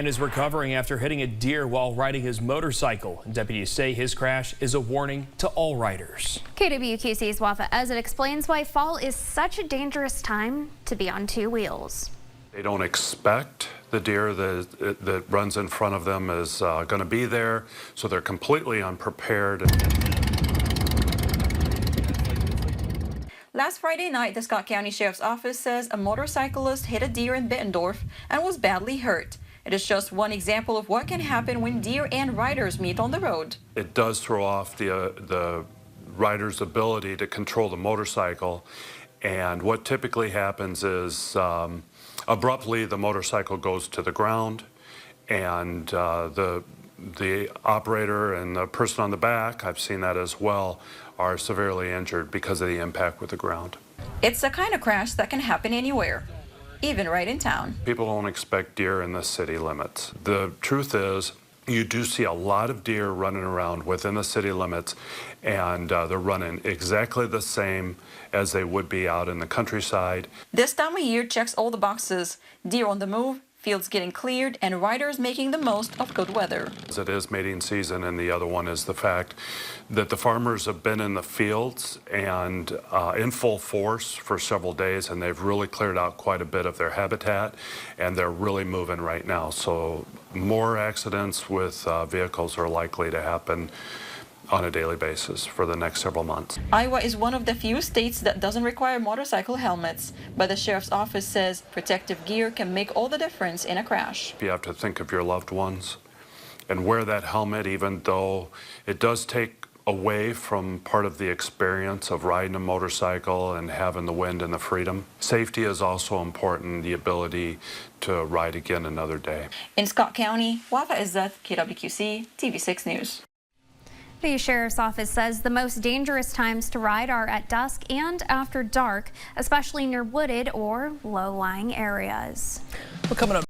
And is recovering after hitting a deer while riding his motorcycle. Deputies say his crash is a warning to all riders. KWQC's Wafa Ezzet explains why fall is such a dangerous time to be on two wheels. They don't expect the deer that runs in front of them is going to be there, so they're completely unprepared. Last Friday night, the Scott County Sheriff's Office says a motorcyclist hit a deer in Bettendorf and was badly hurt. It is just one example of what can happen when deer and riders meet on the road. It does throw off the rider's ability to control the motorcycle, and what typically happens is abruptly the motorcycle goes to the ground, and the operator and the person on the back, I've seen that as well, are severely injured because of the impact with the ground. It's the kind of crash that can happen anywhere, even right in town. People don't expect deer in the city limits. The truth is, you do see a lot of deer running around within the city limits, and they're running exactly the same as they would be out in the countryside. This time of year checks all the boxes. Deer on the move, fields getting cleared, and riders making the most of good weather. It is mating season, and the other one is the fact that the farmers have been in the fields and in full force for several days, and they've really cleared out quite a bit of their habitat, and they're really moving right now. So more accidents with vehicles are likely to happen on a daily basis for the next several months. Iowa is one of the few states that doesn't require motorcycle helmets, but the sheriff's office says protective gear can make all the difference in a crash. You have to think of your loved ones and wear that helmet, even though it does take away from part of the experience of riding a motorcycle and having the wind and the freedom. Safety is also important, the ability to ride again another day. In Scott County, Wafa Ezzet, KWQC, TV6 News. The sheriff's office says the most dangerous times to ride are at dusk and after dark, especially near wooded or low-lying areas. Well, coming up